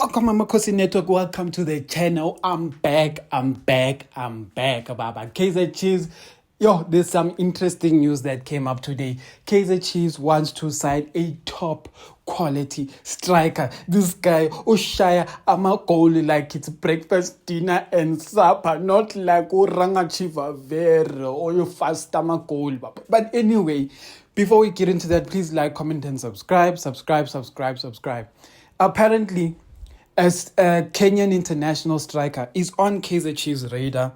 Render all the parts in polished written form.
Welcome, Amakhosi Network. Welcome to the channel. I'm back, Baba. Kaizer Chiefs. Yo, there's some interesting news that came up today. Kaizer Chiefs wants to sign a top quality striker. This guy, Oshaya Amakhosi, like it's breakfast, dinner, and supper, not like Oranga Chiva Vero or your fast Amakhosi. But anyway, before we get into that, please like, comment, and subscribe. Apparently, as a Kenyan international striker is on Kaizer Chiefs' radar.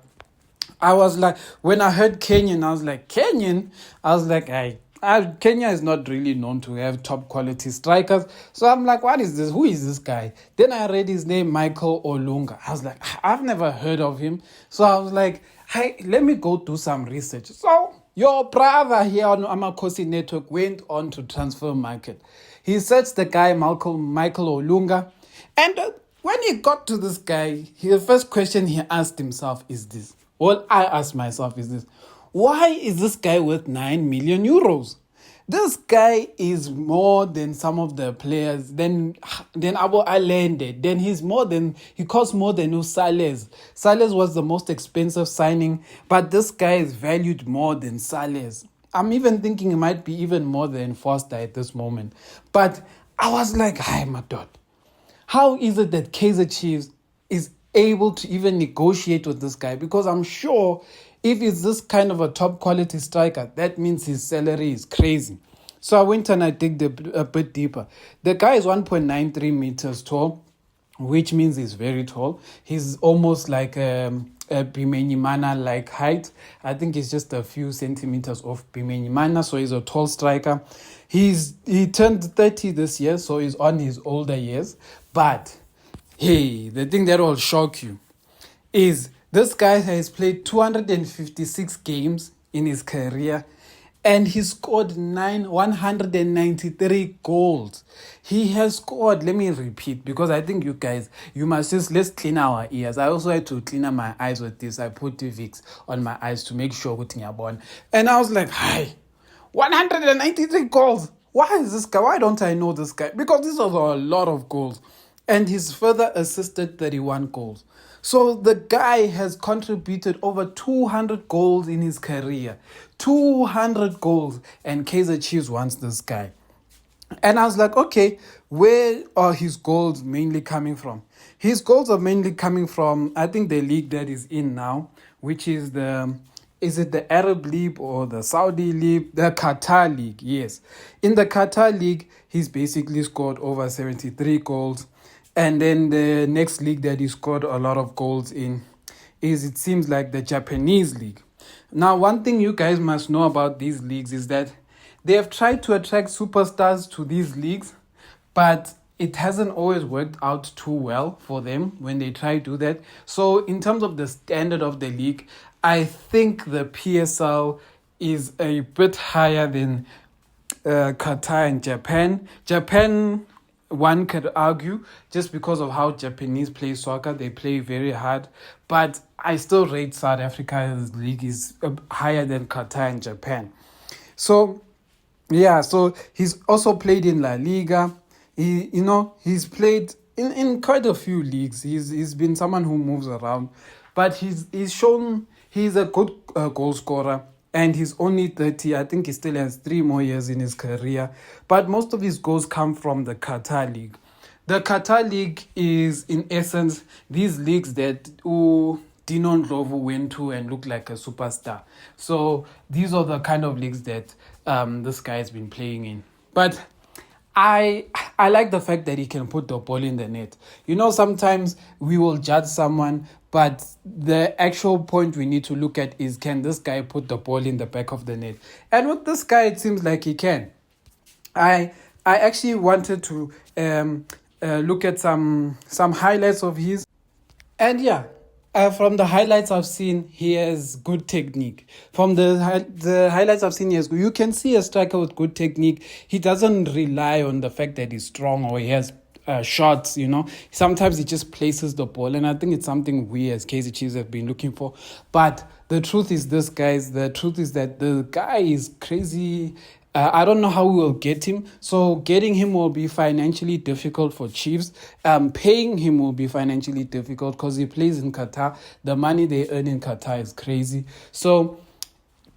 I was like, when I heard Kenyan, I was like, Kenyan? I was like, Kenya is not really known to have top quality strikers. So I'm like, what is this? Who is this guy? Then I read his name, Michael Olunga. I was like, I've never heard of him. So I was like, hey, let me go do some research. So your brother here on Amakhosi Network went on to Transfer Market. He searched the guy, Michael Olunga. And when he got to this guy, the first question he asked himself is this. Well, I asked myself is this. Why is this guy worth 9 million euros? This guy is more than some of the players. Then Abo Allende. Then he costs more than Sales. Sales was the most expensive signing, but this guy is valued more than Sales. I'm even thinking it might be even more than Foster at this moment. But I was like, hi, my dad. How is it that Kaizer Chiefs is able to even negotiate with this guy? Because I'm sure if it's this kind of a top quality striker, that means his salary is crazy. So I went and I digged a bit deeper. The guy is 1.93 meters tall, which means he's very tall. He's almost like a Bimenyimana like height. I think he's just a few centimeters off Bimenyimana, so he's a tall striker. He turned 30 this year, so he's on his older years. But hey, the thing that will shock you is this guy has played 256 games in his career and he scored 193 goals. He has scored, let me repeat, because I think you guys, let's clean our ears. I also had to clean up my eyes with this. I put the Vicks on my eyes to make sure what you're born. And I was like, hi, 193 goals. Why is this guy? Why don't I know this guy? Because this was a lot of goals. And he's further assisted 31 goals. So the guy has contributed over 200 goals in his career. 200 goals. And Kaizer Chiefs wants this guy. And I was like, okay, where are his goals mainly coming from? His goals are mainly coming from, I think, the league that is in now, which is is it the Arab League or the Saudi League? The Qatar League, yes. In the Qatar League, he's basically scored over 73 goals. And then the next league that he scored a lot of goals in is, it seems like, the Japanese league. Now, one thing you guys must know about these leagues is that they have tried to attract superstars to these leagues, but it hasn't always worked out too well for them when they try to do that. So in terms of the standard of the league, I think the PSL is a bit higher than Qatar and Japan. Japan, one could argue, just because of how Japanese play soccer, they play very hard. But I still rate South Africa's league is higher than Qatar and Japan. So, yeah, so he's also played in La Liga. He's played in quite a few leagues. He's been someone who moves around. But he's shown he's a good goal scorer. And he's only 30. I think he still has 3 more years in his career. But most of his goals come from the Qatar League. The Qatar League is, in essence, these leagues that Dino Ndlovu went to and looked like a superstar. So these are the kind of leagues that this guy has been playing in. But I like the fact that he can put the ball in the net. Sometimes we will judge someone, but the actual point we need to look at is, can this guy put the ball in the back of the net? And with this guy, it seems like he can. I actually wanted to look at some highlights of his. And yeah, from the highlights I've seen, he has good technique. From the highlights I've seen, you can see a striker with good technique. He doesn't rely on the fact that he's strong or he has shots, Sometimes he just places the ball, and I think it's something we as Kaizer Chiefs have been looking for. But the truth is this, guys. The truth is that the guy is crazy I don't know how we will get him. So getting him will be financially difficult for Chiefs. Paying him will be financially difficult because he plays in Qatar. The money they earn in Qatar is crazy. So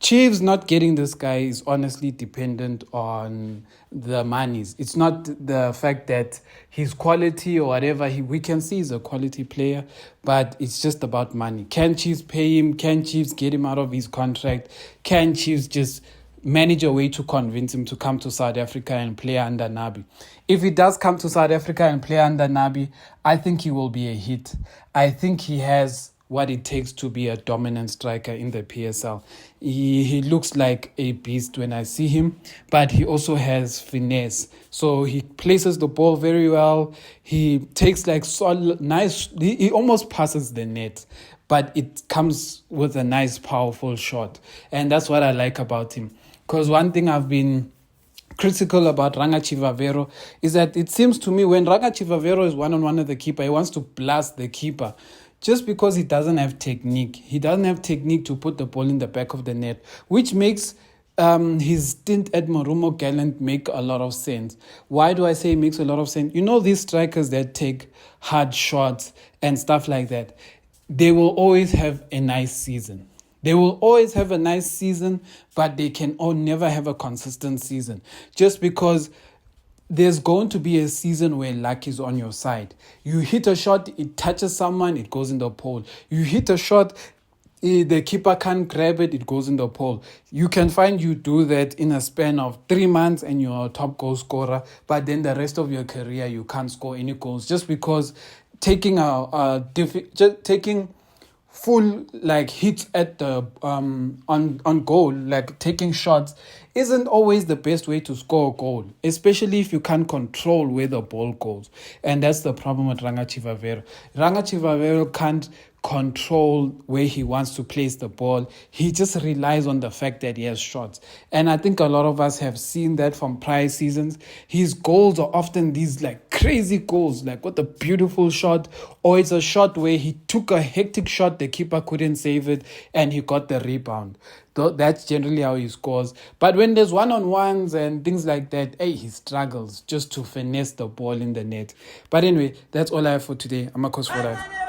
Chiefs not getting this guy is honestly dependent on the monies. It's not the fact that his quality or whatever. We can see he's a quality player, but it's just about money. Can Chiefs pay him? Can Chiefs get him out of his contract? Can Chiefs just manage a way to convince him to come to South Africa and play under Nabi? If he does come to South Africa and play under Nabi, I think he will be a hit. I think he has what it takes to be a dominant striker in the PSL. He looks like a beast when I see him, but he also has finesse. So he places the ball very well. He takes like solid, nice, he almost passes the net, but it comes with a nice, powerful shot. And that's what I like about him. Because one thing I've been critical about Rangachi Vavero is that it seems to me when Rangachi Vavero is one-on-one with the keeper, he wants to blast the keeper just because he doesn't have technique. He doesn't have technique to put the ball in the back of the net, which makes his stint at Marumo Gallant make a lot of sense. Why do I say it makes a lot of sense? You know, these strikers that take hard shots and stuff like that, they will always have a nice season. They will always have a nice season, but they can never have a consistent season. Just because there's going to be a season where luck is on your side. You hit a shot, it touches someone, it goes in the pole. You hit a shot, the keeper can't grab it, it goes in the pole. You can find you do that in a span of 3 months and you're a top goal scorer, but then the rest of your career you can't score any goals just because taking taking full like hits at the on goal, like taking shots, isn't always the best way to score a goal, especially if you can't control where the ball goes. And that's the problem with Rangachi Vavero. Rangachi Vavero can't control where he wants to place the ball. He just relies on the fact that he has shots. And I think a lot of us have seen that from prior seasons. His goals are often these like crazy goals, like what a beautiful shot, or it's a shot where he took a hectic shot, the keeper couldn't save it, and he got the rebound. That's generally how he scores. But when there's one-on-ones and things like that, he struggles just to finesse the ball in the net. But anyway, that's all I have for today. Amakhosi for life.